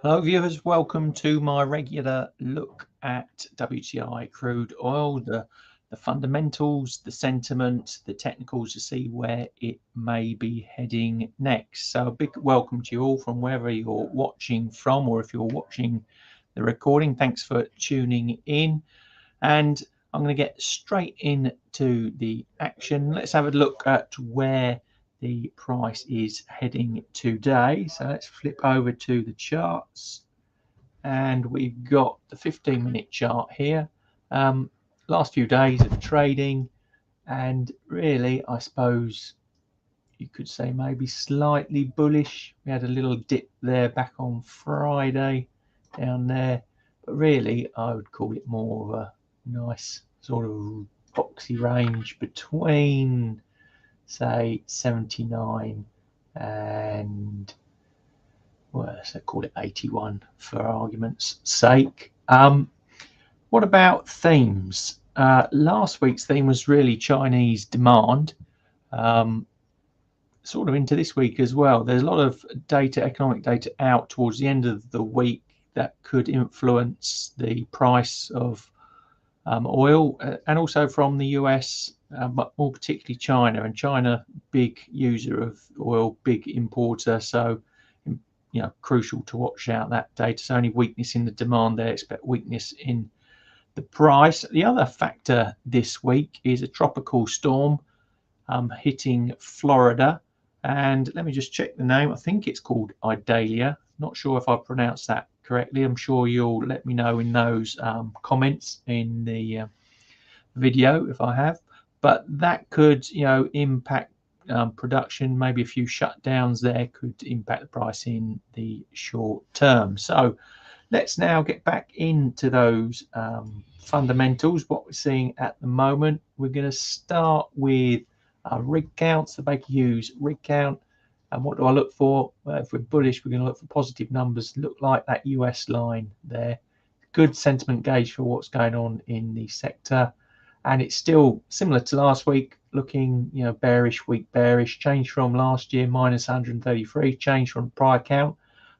Hello viewers, welcome to my regular look at WTI crude oil, the fundamentals, the sentiment, the technicals to see where it may be heading next. So a big welcome to you all from wherever you're watching from, or if you're watching the recording, thanks for tuning in. And I'm going to get straight into the action. Let's have a look at where the price is heading today. So let's flip over to the charts, and we've got the 15-minute chart here. Last few days of trading, and really I suppose you could say maybe slightly bullish. We had a little dip there back on Friday down there, but really I would call it more of a nice sort of boxy range between, say, 79 and, well, let's call it 81 for argument's sake. What about themes? Last week's theme was really Chinese demand, sort of into this week as well. There's a lot of data, economic data, out towards the end of the week that could influence the price of oil, and also from the US, but more particularly China. And China, big user of oil, big importer, so crucial to watch out that data. So only weakness in the demand there, expect weakness in the price. The other factor this week is a tropical storm hitting Florida, and let me just check the name. I think it's called Idalia. Not sure if I pronounced that correctly. I'm sure you'll let me know in those comments in the video if I have. But that could impact production. Maybe a few shutdowns there could impact the price in the short term. So let's now get back into those fundamentals, what we're seeing at the moment. We're going to start with rig counts, the Baker Hughes rig count. And what do I look for? Well, if we're bullish, we're going to look for positive numbers, look like that US line there. Good sentiment gauge for what's going on in the sector. And it's still similar to last week, looking bearish, weak bearish. Change from last year, minus 133. Change from prior count,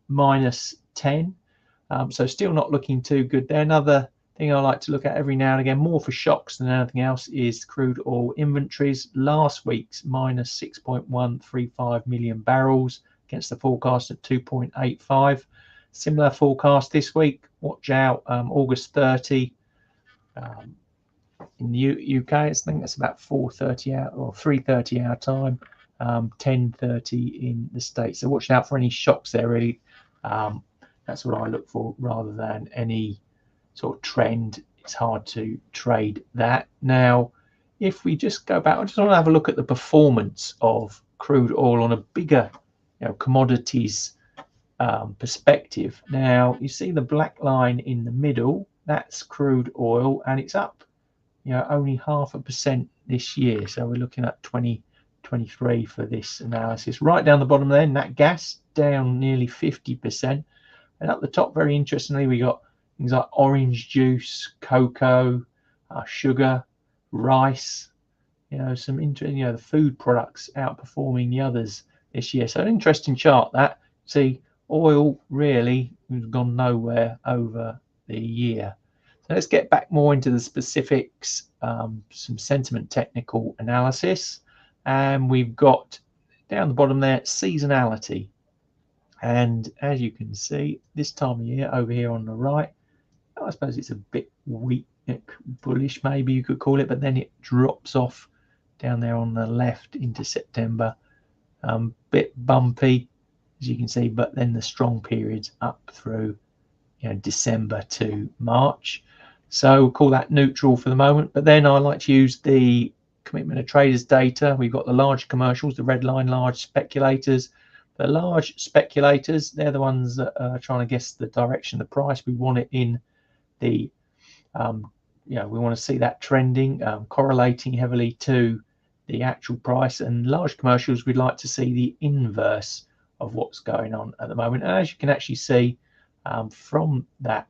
minus 10. So still not looking too good there. Another thing I like to look at every now and again, more for shocks than anything else, is crude oil inventories. Last week's minus 6.135 million barrels against the forecast at 2.85. Similar forecast this week. Watch out, August 30. In the UK, I think that's about 4:30 out or 3:30 our time, 10:30 in the States. So watch out for any shocks there. Really, that's what I look for rather than any sort of trend. It's hard to trade that. Now, if we just go back, I just want to have a look at the performance of crude oil on a bigger, commodities perspective. Now, you see the black line in the middle. That's crude oil, and it's up only 0.5% this year. So we're looking at 2023 for this analysis. Right down the bottom there, nat gas down nearly 50%. And at the top, very interestingly, we got things like orange juice, cocoa, sugar, rice, some interesting, the food products outperforming the others this year. So an interesting chart that. See, oil really has gone nowhere over the year. So let's get back more into the specifics, some sentiment technical analysis. And we've got down the bottom there, seasonality. And as you can see, this time of year over here on the right, I suppose it's a bit weak, bullish maybe you could call it, but then it drops off down there on the left into September. Bit bumpy, as you can see, but then the strong periods up through December to March. So we'll call that neutral for the moment. But then I like to use the commitment of traders data. We've got the large commercials, the red line, large speculators. The large speculators, they're the ones that are trying to guess the direction of the price. We want it in the, we want to see that trending, correlating heavily to the actual price. And large commercials, we'd like to see the inverse of what's going on at the moment. And as you can actually see from that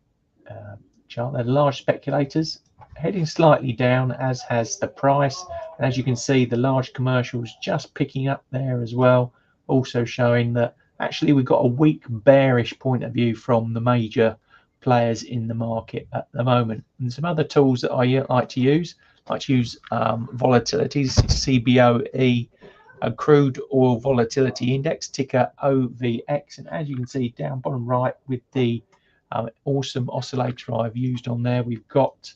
chart, they're large speculators heading slightly down, as has the price. And as you can see, the large commercials just picking up there as well, also showing that actually we've got a weak bearish point of view from the major players in the market at the moment. And some other tools that I like to use volatility. This is CBOE, a crude oil volatility index, ticker OVX, and as you can see down bottom right with the awesome oscillator I've used on there, we've got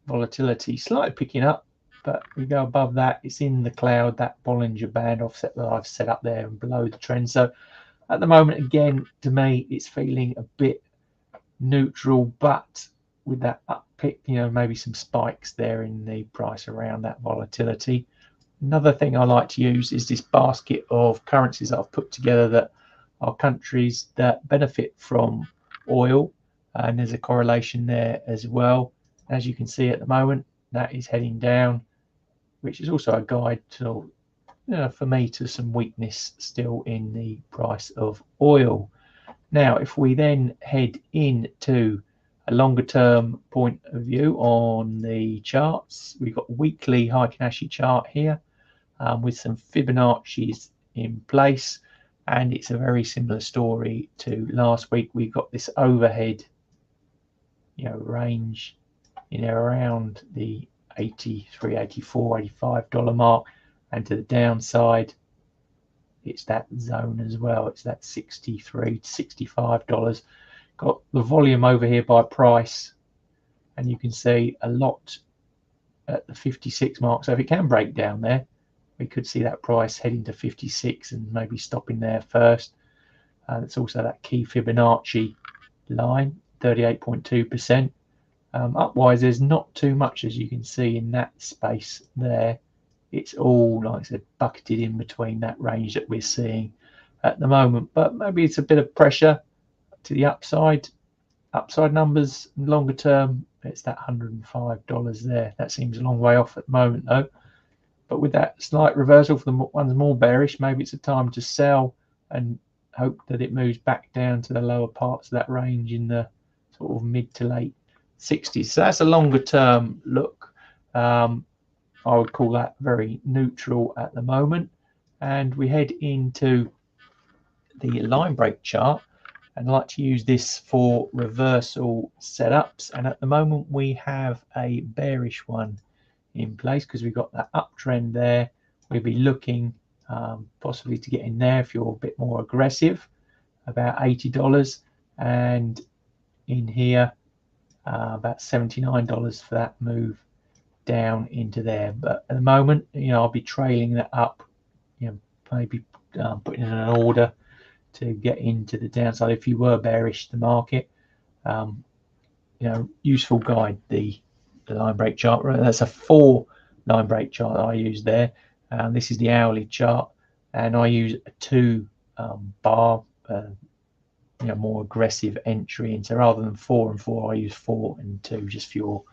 volatility slightly picking up, but we go above that, it's in the cloud, that Bollinger Band offset that I've set up there and below the trend. So at the moment, again, to me, it's feeling a bit neutral, but with that uppick, maybe some spikes there in the price around that volatility. Another thing I like to use is this basket of currencies that I've put together that are countries that benefit from oil, and there's a correlation there as well. As you can see at the moment, that is heading down, which is also a guide to, for me, to some weakness still in the price of oil. Now, if we then head into a longer term point of view on the charts, we've got a weekly Heikin-Ashi chart here with some Fibonacci's in place, and it's a very similar story to last week. We've got this overhead, range, around the $83, $84, $85 mark, and to the downside, it's that zone as well. It's that $63 to $65. Got the volume over here by price, and you can see a lot at the 56 mark. So if it can break down there, we could see that price heading to 56 and maybe stopping there first. It's also that key Fibonacci line, 38.2%. Upwise, there's not too much, as you can see, in that space there. It's all, like I said, bucketed in between that range that we're seeing at the moment. But maybe it's a bit of pressure to the upside. Upside numbers longer term, it's that $105 there. That seems a long way off at the moment though. But with that slight reversal for the ones more bearish, maybe it's a time to sell and hope that it moves back down to the lower parts of that range in the sort of mid to late 60s. So that's a longer term look. I would call that very neutral at the moment. And we head into the line break chart, and I like to use this for reversal setups. And at the moment we have a bearish one in place because we've got that uptrend there. We'll be looking possibly to get in there if you're a bit more aggressive, about $80, and in here about $79 for that move down into there. But at the moment, I'll be trailing that up, maybe putting in an order to get into the downside if you were bearish the market. Useful guide, the line break chart. That's a 4 line break chart that I use there. This is the hourly chart, and I use a 2 bar more aggressive entry. And so rather than 4 and 4, I use 4 and 2 just for your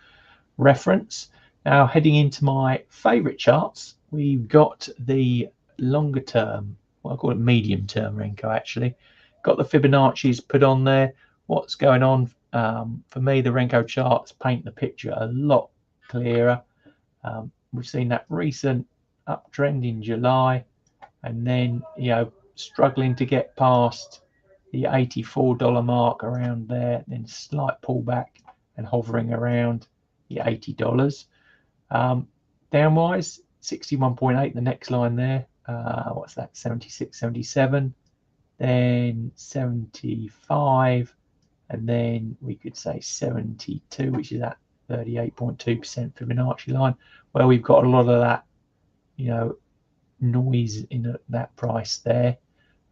reference. Now heading into my favorite charts, we've got the longer term, well, I call it medium term Renko actually. Got the Fibonacci's put on there. What's going on? For me, the Renko charts paint the picture a lot clearer. We've seen that recent uptrend in July, and then struggling to get past the $84 mark around there, then slight pullback and hovering around the $80. Downwise 61.8, the next line there. What's that? 76, 77, then 75, and then we could say 72, which is that 38.2% Fibonacci line, where we've got a lot of that noise in that price there.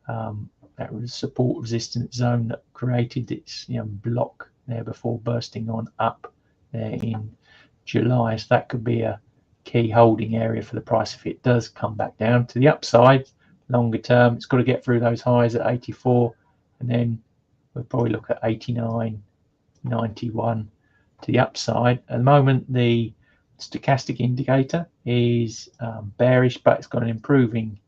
That was support resistance zone that created its block there before bursting on up there in July. So that could be a key holding area for the price if it does come back down to the upside. Longer term, it's got to get through those highs at 84, and then we'll probably look at 89, 91 to the upside. At the moment, the stochastic indicator is bearish, but it's got an improving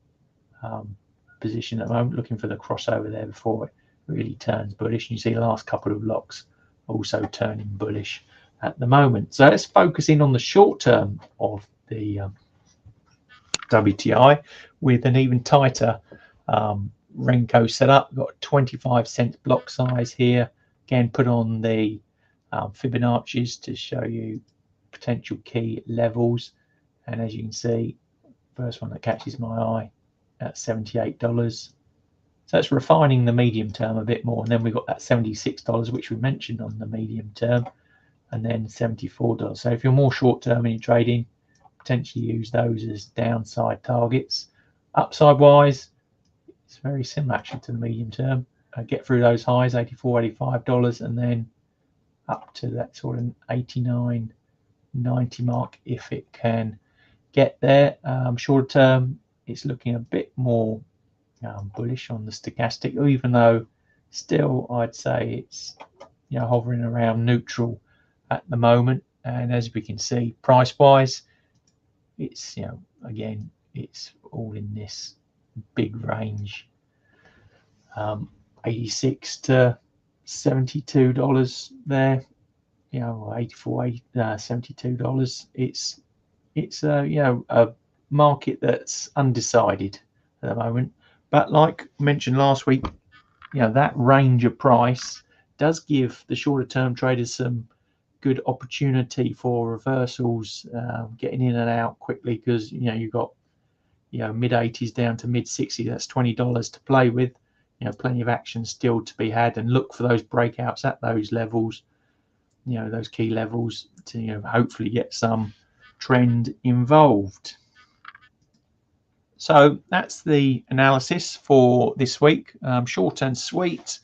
position at the moment, looking for the crossover there before it really turns bullish. And you see the last couple of locks also turning bullish at the moment. So let's focus in on the short term of the WTI with an even tighter Renko set up. We've got 25 cents block size here. Again, put on the Fibonacci's to show you potential key levels. And as you can see, first one that catches my eye at $78. So it's refining the medium term a bit more. And then we've got that $76, which we mentioned on the medium term, and then $74. So if you're more short term in your trading, potentially use those as downside targets. Upside wise, it's very similar actually to the medium term. Get through those highs, $84, $85, and then up to that sort of 89, 90 mark if it can get there. Short term, it's looking a bit more bullish on the stochastic, even though still I'd say it's hovering around neutral at the moment. And as we can see, price wise, it's again, it's all in this big range, $86 to $72 there, $84, $72. It's a market that's undecided at the moment. But like mentioned last week, that range of price does give the shorter term traders some good opportunity for reversals, getting in and out quickly, because you've got mid 80s down to mid 60s. That's $20 to play with. Plenty of action still to be had, and look for those breakouts at those levels, those key levels, to hopefully get some trend involved. So that's the analysis for this week. Short and sweet.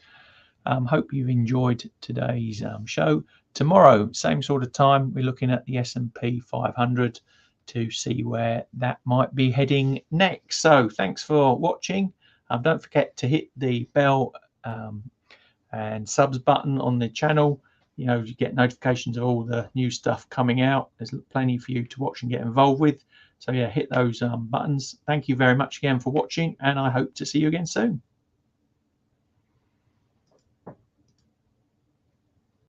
Hope you've enjoyed today's show. Tomorrow, same sort of time, we're looking at the S&P 500 to see where that might be heading next. So thanks for watching. Don't forget to hit the bell and subs button on the channel. You get notifications of all the new stuff coming out. There's plenty for you to watch and get involved with. So yeah, hit those buttons. Thank you very much again for watching, and I hope to see you again soon.